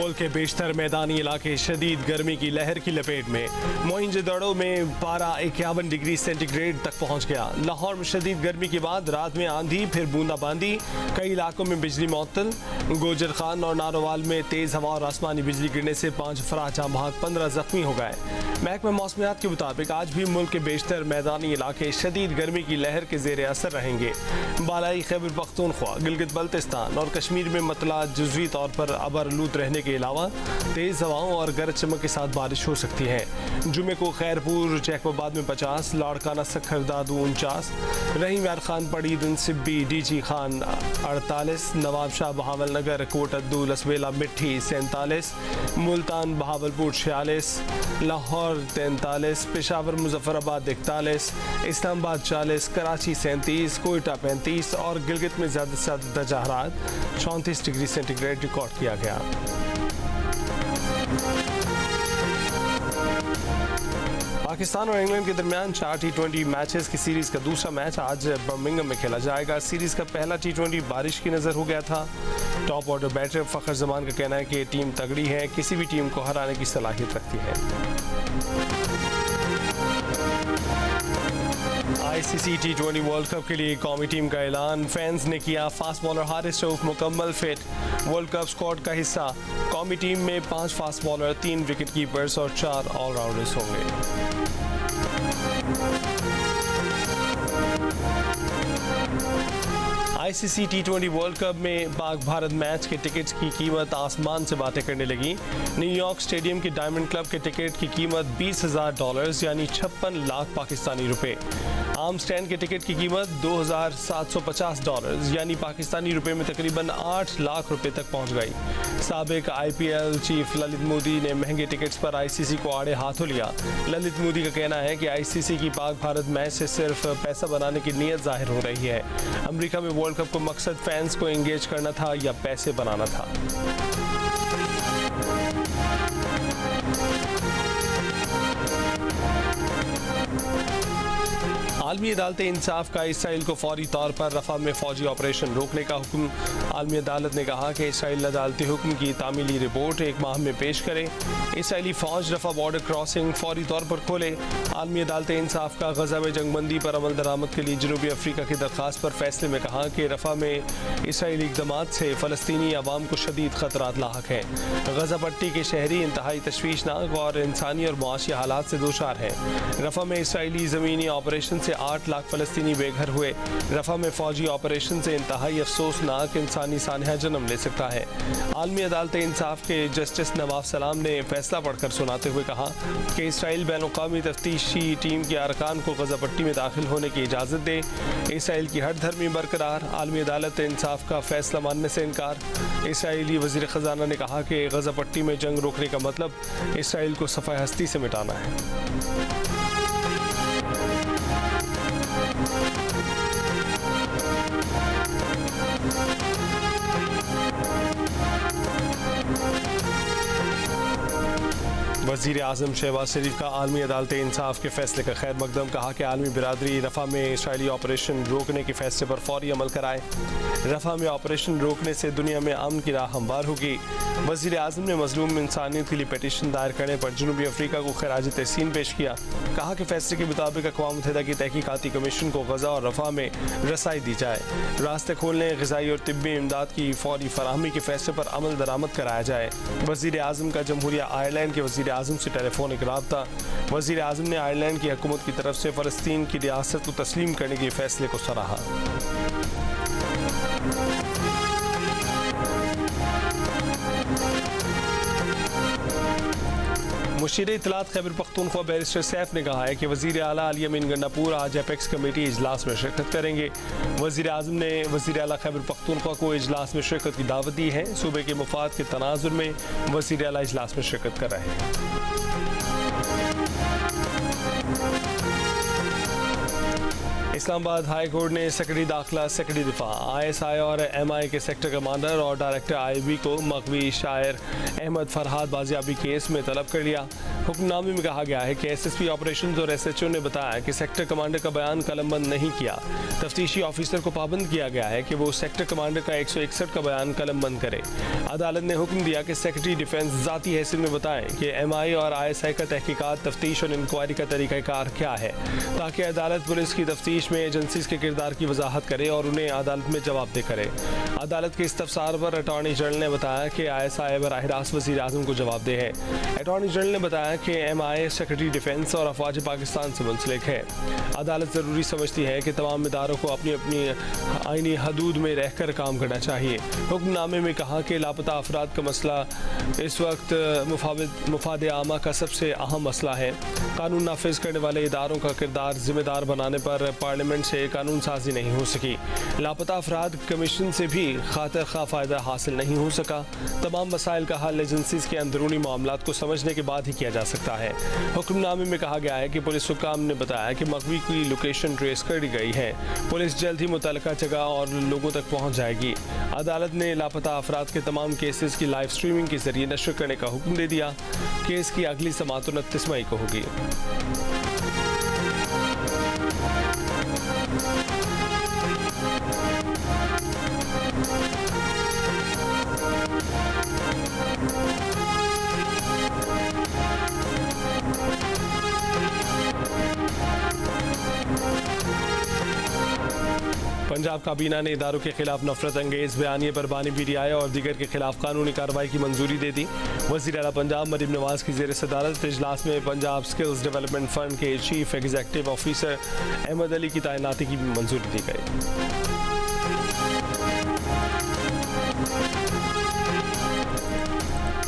मुल्क के बेशतर मैदानी इलाके शदीद गर्मी की लहर की लपेट में। मोइंजोदड़ो में पारा 51 डिग्री सेंटीग्रेड तक पहुंच गया। लाहौर में शदीद गर्मी के बाद रात में आंधी फिर बूंदाबांदी, कई इलाकों में बिजली मुअत्तल। गोजर खान और नारोवाल में तेज हवा और आसमानी बिजली गिरने से 5 अफराद जहाँ बहक 15 जख्मी हो गए। महकमा मौसमियात के मुताबिक आज भी मुल्क के बेशतर मैदानी इलाके शदीद गर्मी की लहर के जेर असर रहेंगे। बालाई खैबर पख्तूनख्वा, गिलगित बल्तिस्तान और कश्मीर में मतला जुज़वी तौर पर अबरलूद रहने के अलावा तेज़ हवाओं और गरज चमक के साथ बारिश हो सकती है। जुमे को खैरपुर जैकोबाद में 50, लाड़काना सखर दादू 49, रहीम यार खान पड़ी सिब्बी डीजी खान 48, नवाब शाह बहावल नगर कोटद्दू लसबेला मिट्ठी 47, मुल्तान बहावलपुर 46, लाहौर 43, पेशावर मुजफ्फराबाद 41, इस्लामाबाद 40, कराची 37, कोयटा 35 और गिलगित में ज़्यादा से ज़्यादा दर्जा हरारत 34 डिग्री सेंटीग्रेड रिकॉर्ड किया गया। पाकिस्तान और इंग्लैंड के दरमियान 4 T20 मैचेस की सीरीज़ का दूसरा मैच आज बर्मिंघम में खेला जाएगा। सीरीज़ का पहला T20 बारिश की नज़र हो गया था। Top order batter Fakhar Zaman का कहना है कि टीम तगड़ी है, किसी भी टीम को हराने की सलाहियत रखती है। ICC T20 वर्ल्ड कप के लिए कौमी टीम का ऐलान, फैंस ने किया फास्ट बॉलर हारिस रऊफ मुकम्मल फिट, वर्ल्ड कप स्क्वाड का हिस्सा। कौमी टीम में 5 फास्ट बॉलर, 3 विकेट कीपर्स और 4 ऑलराउंडर्स होंगे। ICC T20 वर्ल्ड कप में पाक भारत मैच के टिकट्स की कीमत आसमान से बातें करने लगी। न्यूयॉर्क स्टेडियम के डायमंड क्लब के टिकट की कीमत $20,000 यानी 56 लाख पाकिस्तानी रुपए। आम स्टैंड के टिकट की कीमत $2,750 यानी पाकिस्तानी रुपए में तकरीबन 8 लाख रुपए तक पहुंच गई। साबिक IPL चीफ ललित मोदी ने महंगे टिकट्स पर ICC को आड़े हाथों लिया। ललित मोदी का कहना है कि ICC की पाक भारत मैच से सिर्फ पैसा बनाने की नीयत जाहिर हो रही है। अमेरिका में वर्ल्ड कप को मकसद फैंस को एंगेज करना था या पैसे बनाना था। आलमी अदालत इंसाफ का इसराइल को फौरी तौर पर रफा में फौजी ऑपरेशन रोकने का हुक्म। आलमी अदालत ने कहा कि इसराइल अदालती हुक्म की तामीली रिपोर्ट 1 माह में पेश करे। इसराइली फौज रफा बॉर्डर क्रॉसिंग फौरी तौर पर खोले। आलमी अदालत इंसाफ का गजा में जंगबंदी पर अमल दरामद के लिए जनूबी अफ्रीका की दरख्वास्त पर फैसले में कहा कि रफा में इसराइली इक़दामात से फ़लस्तीनी अवाम को शदीद खतरात लाहक हैं। गजा पट्टी के शहरी इंतहाई तशवीशनाक और इंसानी और मुआशी हालात से दोचार हैं। रफा में इसराइली ज़मीनी ऑपरेशन से 8 लाख फ़लस्तीनी बेघर हुए। रफा में फ़ौजी ऑपरेशन से इंतहाई अफसोसनाक इंसानी सानहा जन्म ले सकता है। आलमी अदालत इंसाफ के जस्टिस नवाब सलाम ने फैसला पढ़कर सुनाते हुए कहा कि इसराइल बैनुक़वामी तफ्तीशी टीम के अरकान को गजा पट्टी में दाखिल होने की इजाज़त दे। इसराइल की हर धर्मी बरकरार, आलमी अदालत इंसाफ का फैसला मानने से इनकार। इसराइली वज़ीर ख़जाना ने कहा कि गजा पट्टी में जंग रोकने का मतलब इसराइल को सफ़ाए हस्ती से मिटाना है। वज़ीर आज़म शहबाज शरीफ का आलमी अदालत इंसाफ के फैसले का खैर मकदम। कहा कि आलमी बिरादरी रफ़ा में इसराइली ऑपरेशन रोकने के फैसले पर फौरी अमल कराए। रफ़ा में ऑपरेशन रोकने से दुनिया में अमन की राह हमवार होगी। वज़ीर आज़म ने मज़लूम इंसानियत के लिए पटिशन दायर करने पर जनूबी अफ्रीका को खराज तहसीन पेश किया। कहा कि फैसले के मुताबिक अक़वाम मुत्तहिदा की तहकीकाती कमीशन को गजा और रफ़ा में रसाई दी जाए। रास्ते खोलने, ग़िज़ाई और तिब्बी इमदाद की फौरी फराहमी के फैसले पर अमल दरामद कराया जाए। वज़ीर आज़म का जमहूरिया आयरलैंड के वज़ीर आज़म से टेलीफोनिक राब्ता। वज़ीर आज़म ने आयरलैंड की हुकूमत की तरफ से फ़लस्तीन की रियासत को तस्लीम करने के फैसले को सराहा। मुशीर इत्तलात खैबर पख्तूनख्वा बैरिस्टर सैफ ने कहा है कि वज़ीर आला अली अमीन गंडापुर आज एपेक्स कमेटी इजलास में शिरकत करेंगे। वज़ीर आज़म ने वज़ीर आला खैबर पख्तूनख्वा को इजलास में शिरकत की दावत दी है। सूबे के मुफाद के तनाजुर में वज़ीर आला इजलास में शिरकत कर रहे हैं। इस्लामाबाद हाई कोर्ट ने सेक्रेटरी दाखिला, सेक्रेटरी दिफा, ISI और MI के सेक्टर कमांडर और डायरेक्टर IB को मकवी शायर अहमद फरहाद बाजियाबी केस में तलब कर लिया। हुक्मनामे में कहा गया है कि SSP ऑपरेशंस और SHO ने बताया कि सेक्टर कमांडर का बयान कलमबंद नहीं किया। तफ्तीशी ऑफिसर को पाबंद किया गया है कि वो सेक्टर कमांडर का 161 का बयान कलमबंद करे। अदालत ने हुक्म दिया कि सेक्रेटरी डिफेंस ज़ाती हैसियत में बताएं कि MI और ISI का तहकीकात, तफ्तीश और इंक्वायरी का तरीक़ाकार क्या है, ताकि अदालत पुलिस की तफ्तीश में एजेंसीज के किरदार की वजाहत करे और उन्हें अदालत में जवाबदेह करे। अदालत के इस्तफसार पर अटॉर्नी जनरल ने बताया कि ISI बराह रास्त वज़ीर आज़म को जवाबदेह है। अटॉर्नी जनरल ने बताया कि MI सेक्रेटरी डिफेंस और अफवाज पाकिस्तान से मुंसलिक है। अदालत ज़रूरी समझती है कि तमाम इदारों को अपनी अपनी आईनी हदूद में रहकर काम करना चाहिए। हुक्मनामे में कहा कि लापता अफराद का मसला इस वक्त मुफाद आमा का सबसे अहम मसला है। कानून नाफिज करने वाले इदारों का किरदार जिम्मेदार बनाने पर पार्लियामेंट से कानून साजी नहीं हो सकी। लापता अफराद कमीशन से भी खातिर खा फ़ायदा हासिल नहीं हो सका। तमाम मसाइल का हल एजेंसीज के अंदरूनी मामलात को समझने के बाद ही किया जा सकता है। हुक्मनामे में कहा गया है कि पुलिस हुक्काम ने बताया कि मकवी की लोकेशन ट्रेस कर दी गई है। पुलिस जल्द ही मुतल्लिका जगह और लोगों तक पहुँच जाएगी। अदालत ने लापता अफराद के तमाम केसेस की लाइव स्ट्रीमिंग के जरिए नशर करने का हुक्म दे दिया। केस की अगली समाअत 29 मई को होगी। पंजाब काबीना ने इदारों के खिलाफ नफरत अंगेज बयानिए पर बानी PTI और दीगर के खिलाफ कानूनी कार्रवाई की मंजूरी दे दी। वज़ीर आला पंजाब मरीम नवाज की ज़ेर सदारत इजलास में पंजाब स्किल्स डेवलपमेंट फंड के chief executive officer Ahmad Ali की तैनाती की भी मंजूरी दी गई।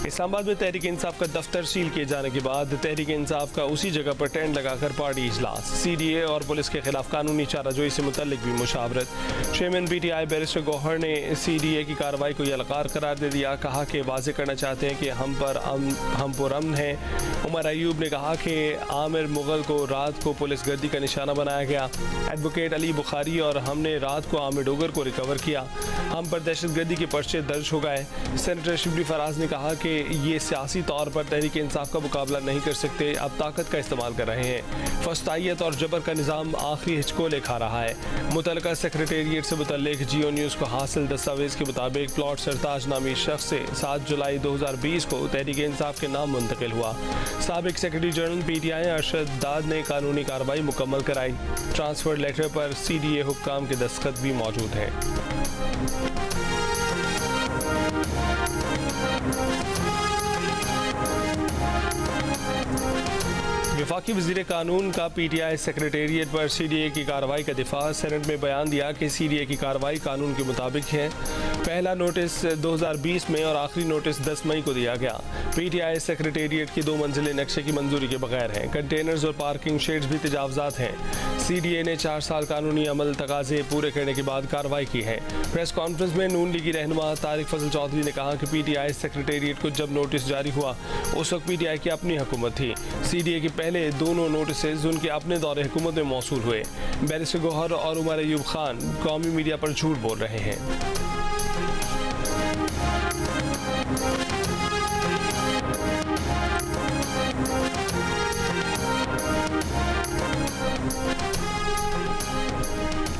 इस्लामाबाद में तहरीक इंसाफ का दफ्तर सील किए जाने के बाद तहरीक इंसाफ का उसी जगह पर टेंट लगाकर पार्टी इजलास। CDA और पुलिस के खिलाफ कानूनी चाराजोई से मुतल्लिक भी मुशावरत। चेयरमैन PTI बैरिस्टर गौहर ने CDA की कार्रवाई को यलगार करार दे दिया। कहा कि वाज़ेह करना चाहते हैं कि हम पुरअमन हैं। उमर अयूब ने कहा कि आमिर मुगल को रात को पुलिस गर्दी का निशाना बनाया गया। एडवोकेट अली बुखारी और हमने रात को आमिर डोगर को रिकवर किया। हम पर दहशत गर्दी के पर्चे दर्ज हो गए। सेनेटर शिबली फराज ने कहा कि ये सियासी तौर पर तहरीक इंसाफ का मुकाबला नहीं कर सकते, अब ताकत का इस्तेमाल कर रहे हैं। फस्तायत और जबर का निज़ाम आखिरी हिचकोले खा रहा है। मुतल्लिका सेक्रेटेरिएट से मुतल्लिक जियो न्यूज़ को हासिल दस्तावेज़ के मुताबिक प्लॉट सरताज नामी शख्स से 7 जुलाई 2020 को तहरीक इंसाफ के नाम मुंतकिल हुआ। साबिक सेक्रेटरी जनरल PTI अरशद दाद ने कानूनी कार्रवाई मुकम्मल कराई। ट्रांसफर लेटर पर CDA हुक्काम के दस्तखत भी मौजूद हैं। वफाकी वज़ीर कानून का PTI सेक्रेटेरिएट पर CDA की कार्रवाई का दिफा। सेनेट में बयान दिया कि CDA की कार्रवाई कानून के मुताबिक है। पहला नोटिस 2020 में और आखिरी नोटिस 10 मई को दिया गया। PTI सेक्रेटेरिएट की 2 मंजिलें नक्शे की मंजूरी के बगैर हैं। कंटेनर्स और पार्किंग शेड्स भी तजावजात हैं। CDA ने 4 साल कानूनी अमल तकाजे पूरे करने के बाद कार्रवाई की है। प्रेस कॉन्फ्रेंस में नून लीगी रहनुमा तारिक फजल चौधरी ने कहा कि PTI सेक्रेटेरिएट को जब नोटिस जारी हुआ उस वक्त PTI की अपनी हुकूमत थी। CDA के पहले दोनों नोटिसेज उनके अपने दौरे हुकूमत में मौसूल हुए। बैरिस्टर गौहर और उमर अयूब खान कौमी मीडिया पर झूठ बोल रहे हैं।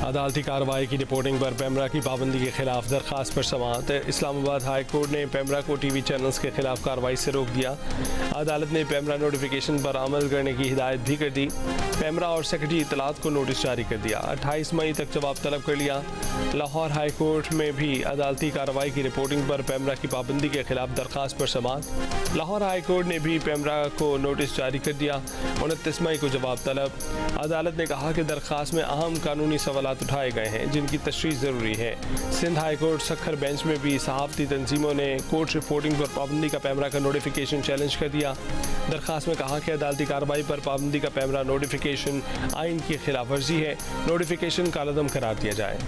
अदालती कार्रवाई की रिपोर्टिंग पर पैमरा की पाबंदी के खिलाफ दरख्वास्त पर समाअत। इस्लामाबाद हाई कोर्ट ने पैमरा को TV चैनल्स के खिलाफ कार्रवाई से रोक दिया। अदालत ने पैमरा नोटिफिकेशन पर अमल करने की हिदायत भी कर दी। पैमरा और सेक्रेटरी इतलात को नोटिस जारी कर दिया। 28 मई तक जवाब तलब कर लिया। लाहौर हाई कोर्ट में भी अदालती कार्रवाई की रिपोर्टिंग पर पैमरा की पाबंदी के खिलाफ दरख्वास्त पर समाअत। लाहौर हाई कोर्ट ने भी पैमरा को नोटिस जारी कर दिया। 29 मई को जवाब तलब। अदालत ने कहा कि दरख्वास्त में अहम कानूनी सवालात उठाए गए हैं जिनकी तशरीह ज़रूरी है। Sindh high court Sukkur bench में भी सहाफ़ती तंजीमों ने कोर्ट रिपोर्टिंग पर पाबंदी का पैमरा का नोटिफिकेशन चैलेंज कर दिया। दरख्वास्त में कहा कि अदालती कार्रवाई पर पाबंदी का पैमरा नोटिफिकेशन आइन की खिलाफ वर्जी है। नोटिफिकेशन कालअदम करार दिया जाए।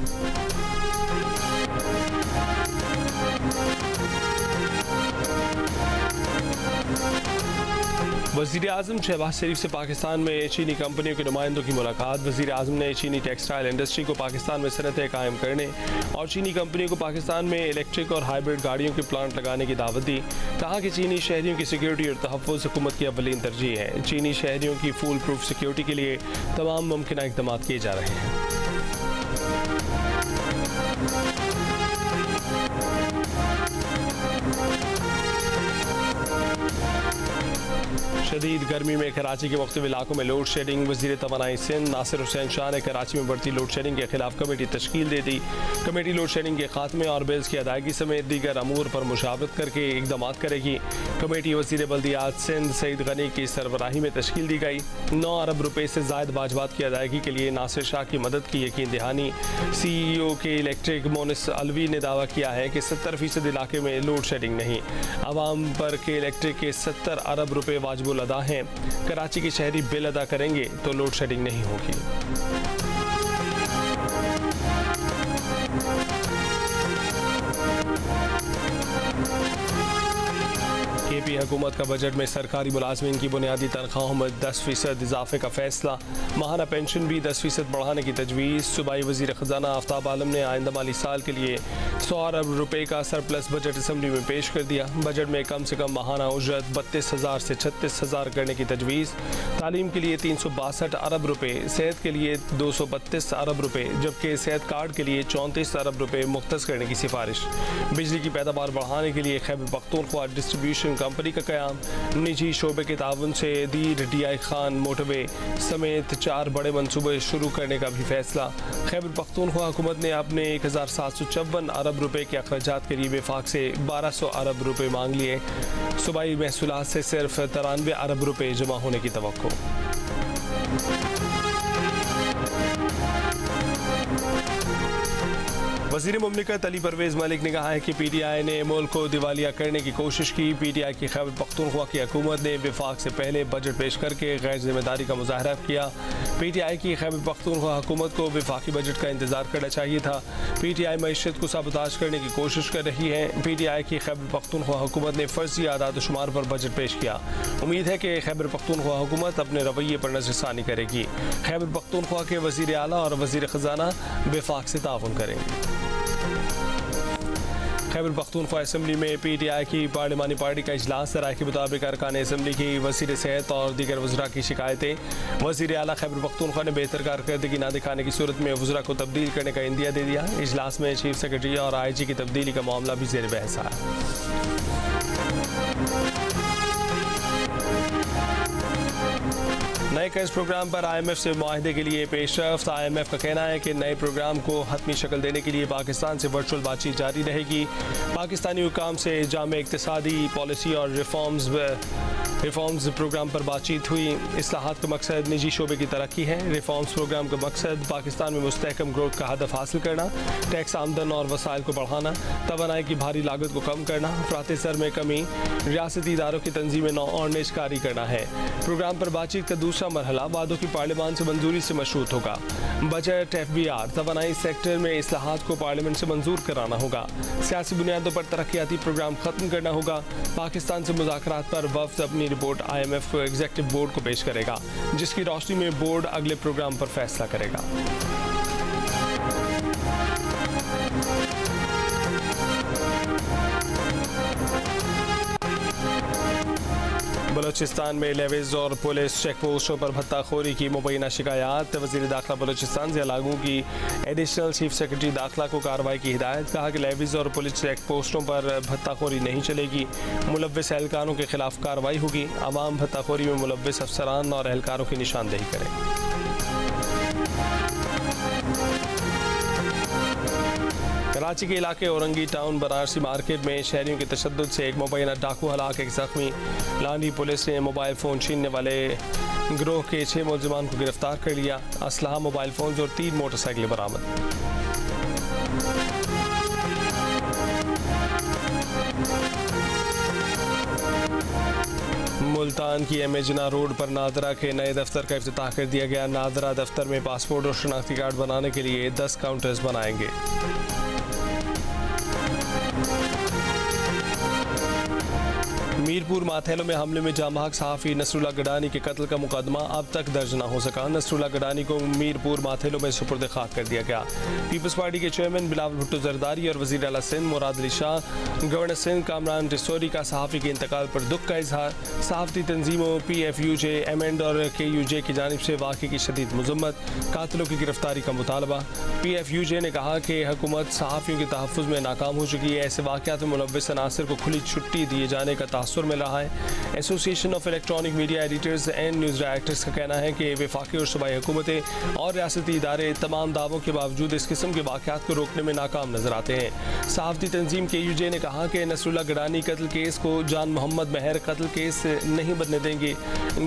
वज़ीर आज़म शहबाज शरीफ से पाकिस्तान में चीनी कंपनियों के नुमाइंदों की मुलाकात। वज़ीर आज़म ने चीनी टेक्सटाइल इंडस्ट्री को पाकिस्तान में सनतें कायम करने और चीनी कंपनियों को पाकिस्तान में इलेक्ट्रिक और हाइब्रिड गाड़ियों के प्लांट लगाने की दावत दी। कहा कि चीनी शहरियों की सिक्योरिटी और तहफ़्फ़ुज़ हुकूमत की अव्वलीन तरजीह है। चीनी शहरियों की फूल प्रूफ सिक्योरिटी के लिए तमाम मुमकिन इक़दाम किए जा रहे हैं। शदीद गर्मी में कराची के मुख्तलिफ इलाकों में लोड शेडिंग। वज़ीर तवानाई सिंध नासिर हुसैन शाह ने कराची में बढ़ती लोड शेडिंग के खिलाफ कमेटी तश्कील दे दी। कमेटी लोड शेडिंग के खात्मे और बिल्स की अदायगी समेत दीगर अमूर पर मुशावरत करके इक़दाम करेगी। कमेटी वज़ीर बल्दियात सिंध सईद गनी की सरबराही में तश्कील दी गई। 9 अरब रुपये से ज़ायद वाजबात की अदायगी के लिए नासिर शाह की मदद की यकीन दहानी। CEO के इलेक्ट्रिक मोनिस अलवी ने दावा किया है कि 70% इलाके में लोड शेडिंग नहीं। आवाम पर के इलेक्ट्रिक के 70 अरब रुपये वाजिबुल अदा हैं। कराची के शहरी बिल अदा करेंगे तो लोड शेडिंग नहीं होगी। KP हुकूमत का बजट में सरकारी मुलाजमीन की बुनियादी तनख्वाहों में 10% इजाफे का फैसला। माहाना पेंशन भी 10% बढ़ाने की तजवीज़। सूबाई वज़ीर ख़जाना आफ्ताब आलम ने आइंदा माली साल के लिए 100 अरब रुपये का सरप्लस बजट असम्बली में पेश कर दिया। बजट में कम से कम माहाना उजरत 32,000 से 36,000 करने की तजवीज़। तालीम के लिए 362 अरब रुपये, सेहत के लिए 232 अरब रुपये, जबकि सेहत कार्ड के लिए 34 अरब रुपये मुख्तस करने की सिफारिश। बिजली की पैदावार बढ़ाने के लिए खैबर पख्तूनख्वा डिस्ट्रीब्यूशन कंपनी का क़याम। निजी शोबे के ताउन से दीर DI खान मोटरवे समेत 4 बड़े मनसूबे शुरू करने का भी फैसला। खैबर पख्तूनख्वा हुकूमत ने अपने 1754 अरब रुपये के अखराजात के लिए वफाक से 1200 अरब रुपये मांग लिए। सूबाई महसूलात से सिर्फ 93 अरब रुपये जमा होने की तवक्को। वज़ीर मुमलिकत अली परवेज़ मलिक ने कहा है कि PTI ने मुल्क को दिवालिया करने की कोशिश की। PTI की खैबर पख्तूनख्वा की हुकूमत ने वफाक से पहले बजट पेश करके गैर जिम्मेदारी का मुजाहरा किया। PTI की खैबर पख्तूनख्वा हुकूमत को वफाकी बजट का इंतजार करना चाहिए था। PTI मईशत को साबोताज करने की कोशिश कर रही है। PTI की खैबर पख्तूनख्वा हुकूमत ने फर्जी आदात शुमार पर बजट पेश किया। उम्मीद है कि खैबर पख्तूनख्वा हुकूमत अपने रवैये पर नज़रसानी करेगी। खैबर पख्तूनख्वा के वज़ीर आला और वज़ीर ख़जाना वफाक से ताउन करेंगे। खैबर पख्तूनख्वा असम्बली में PTI की पार्लिमानी पार्टी का इजलास। राय के मुताबिक अरकान असम्बली की वज़ीर सेहत और दीगर वज़रा की शिकायतें। वज़ीर आला खैबर पख्तूनख्वा ने बेहतर कारकर्दगी न दिखाने की सूरत में वज़रा को तब्दील करने का इंदिया दे दिया। इजलास में चीफ सेक्रेटरी और IG की तब्दीली का मामला भी ज़ेर बहस आया। नए कर्ज प्रोग्राम पर IMF से मुआहदे के लिए पेशरफ्त। IMF का कहना है कि नए प्रोग्राम को हतमी शक्ल देने के लिए पाकिस्तान से वर्चुअल बातचीत जारी रहेगी। पाकिस्तानी हुकाम से जामे इक़्तिसादी पॉलिसी और रिफॉर्म्स प्रोग्राम पर बातचीत हुई। इस्लाहात का मकसद निजी शोबे की तरक्की है। रिफॉर्म्स प्रोग्राम का मकसद पाकिस्तान में मुस्तहकम ग्रोथ का हदफ हासिल करना, टैक्स आमदन और वसाइल को बढ़ाना, तवानाई की भारी लागत को कम करना, अफरात सर में कमी, रियासती इदारों की तंजीम नौ और निजकारी करना है। प्रोग्राम पर बातचीत का दूसरा मरहला वादों की पार्लियामान से मंजूरी से मशरूत होगा। बजट FBR तवानाई सेक्टर में इस्लाहात को पार्लियामेंट से मंजूर कराना होगा। सियासी बुनियादों पर तरक्याती प्रोग्राम खत्म करना होगा। पाकिस्तान से मुज़ाकरात पर वफ़द अपनी रिपोर्ट IMF को एग्जीक्यूटिव बोर्ड को पेश करेगा, जिसकी रोशनी में बोर्ड अगले प्रोग्राम पर फैसला करेगा। बलोचिस्तान में लेविज और पुलिस चेक पोस्टों पर भत्ताखोरी की मुबैना शिकायत। वज़ीर दाखिला बलोचिस्तान से लागू की एडिशनल चीफ सेक्रेटरी दाखिला को कार्रवाई की हिदायत। कहा कि लेविज और पुलिस चेक पोस्टों पर भत्ताखोरी नहीं चलेगी। मुलव्विस एहलकारों के खिलाफ कार्रवाई होगी। आवाम भत्ताखोरी में मुलव्विस अफसरान और एहलकारों की निशानदेही करें। कराची के इलाके औरंगी टाउन बनारसी मार्केट में शहरियों के तशद्दुद से एक मुबैना डाकू हलाक, एक जख्मी। लांडी पुलिस ने मोबाइल फ़ोन छीनने वाले गिरोह के 6 मुलजिमान को गिरफ्तार कर लिया। असलहा, मोबाइल फ़ोन और 3 मोटरसाइकिलें बरामद। मुल्तान की एमेजना रोड पर नादरा के नए दफ्तर का इफ्तिताह कर दिया गया। नादरा दफ्तर में पासपोर्ट और शनाख्ती कार्ड बनाने के लिए 10 काउंटर्स बनाएंगे। मीरपुर माथेलो में हमले में जाम बहक सहाफ़ी नसरुल्लाह गडानी के कत्ल का मुकदमा अब तक दर्ज न हो सका। नसरुल्लाह गडानी को मीरपुर माथेलो में सुपुर्द खाक कर दिया गया। पीपल्स पार्टी के चेयरमैन बिलावल भुट्टो जरदारी और वज़ीर आला सिंध मुराद अली शाह, गवर्नर सिंध कामरान रिसोरी का सहाफ़ी के इंतकाल पर दुख का इजहार। सहाफ़ती तंजीमों PFUJ, एमेंड और KUJ की जानिब से वाक़े की शदीद मज़म्मत, कातिलों की गिरफ्तारी का मुतालबा। PFUJ ने कहा कि हुकूमत सहाफ़ियों के तहफ़्फ़ुज़ में नाकाम हो चुकी है। ऐसे वाक़यात में मुलव्वस अनासिर को खुली छुट्टी दिए जाने का तासुर मिल रहा है। Association of electronic media editors and news directors का कहना है कि वफाकी और सूबाई हुकूमतें और रियासती इदारे तमाम दावों के बावजूद इस किस्म के वाक़यात को रोकने में नाकाम नजर आते हैं। सहाफ़ती तंजीम KUJ ने कहा कि नसरुल्लाह गडानी कत्ल केस को जान मोहम्मद महर कत्ल केस नहीं बनने देंगे।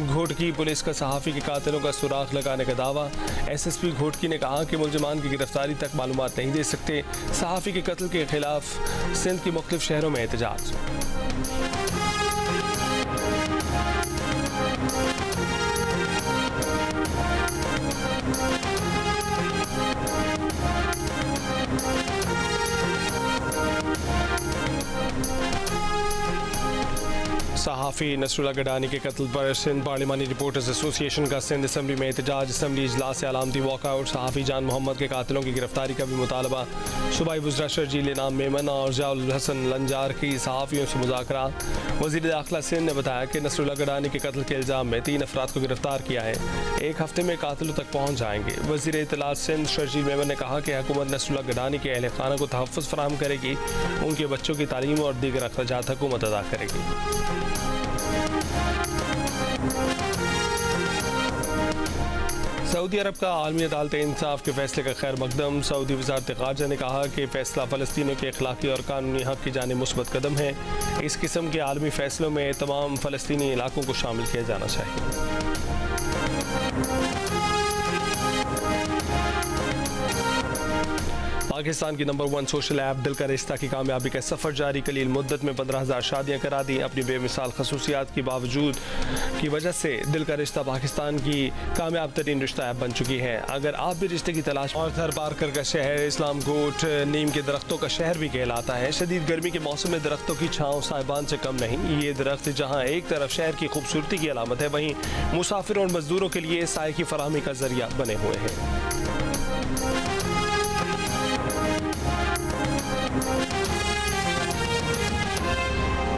घोटकी पुलिस का सहाफ़ी के कातिलों का सुराख लगाने का दावा। SSP घोटकी ने कहा कि मुलजमान की गिरफ्तारी तक मालूमात नहीं दे सकते। सहाफ़ी के कत्ल के खिलाफ सिंध के मुख्तलिफ शहरों में एहतजाज। सहाफ़ी नसरुल्लाह गडानी के कत्ल पर सिंध पार्लिमानी रिपोर्टर्स एसोसिएशन का सिंध असम्बली में एहतजाज। असम्बली इजलास से अलामती वॉकआउट। सहाफ़ी जान मोहम्मद के कातिलों की गिरफ्तारी का भी मुतालबा। सूबाई वज़रा शर्जील इनाम मेमन और ज़ियाउल हसन लंजार की सहाफ़ियों से मुज़ाकरा। वज़ीर दाखिला सिंध ने बताया कि नसरुल्लाह गडानी के कत्ल के इल्ज़ाम में 3 अफराद को गिरफ्तार किया है। 1 हफ्ते में कातिलों तक पहुँच जाएंगे। वज़ीर इत्तलात सिंध शर्जील मेमन ने कहा कि हुकूमत नसरुल्लाह गडानी के अहल खाना को तहफ़्फ़ुज़ फराहम करेगी। उनके बच्चों की तालीम और दीगर अखराजात हुकूमत अदा करेगी। सऊदी अरब का आलमी अदालत इंसाफ के फैसले का खैर मकदम। सऊदी वज़ारत ख़ारजा ने कहा कि फैसला फ़लस्तीनियों के अखलाकी और कानूनी हक़ की जानिब मुस्बत कदम है। इस किस्म के आलमी फ़ैसलों में तमाम फ़लस्तीनी इलाकों को शामिल किया जाना चाहिए। पाकिस्तान की नंबर 1 सोशल ऐप दिल का रिश्ता की कामयाबी का सफ़र जारी। कलील मुद्दत में 15,000 शादियाँ करा दी। अपनी बेमिसाल खसूसियात की बावजूद की वजह से दिल का रिश्ता पाकिस्तान की कामयाब तरीन रिश्ता ऐप बन चुकी है। अगर आप भी रिश्ते की तलाश और थर पारकर का शहर इस्लाम कोट नीम के दरख्तों का शहर भी कहलाता है। शदीद गर्मी के मौसम में दरख्तों की छाँव साहिबान से कम नहीं। ये दरख्त जहाँ एक तरफ शहर की खूबसूरती की अलामत है, वहीं मुसाफिरों और मजदूरों के लिए साए की फराहमी का जरिया बने हुए हैं।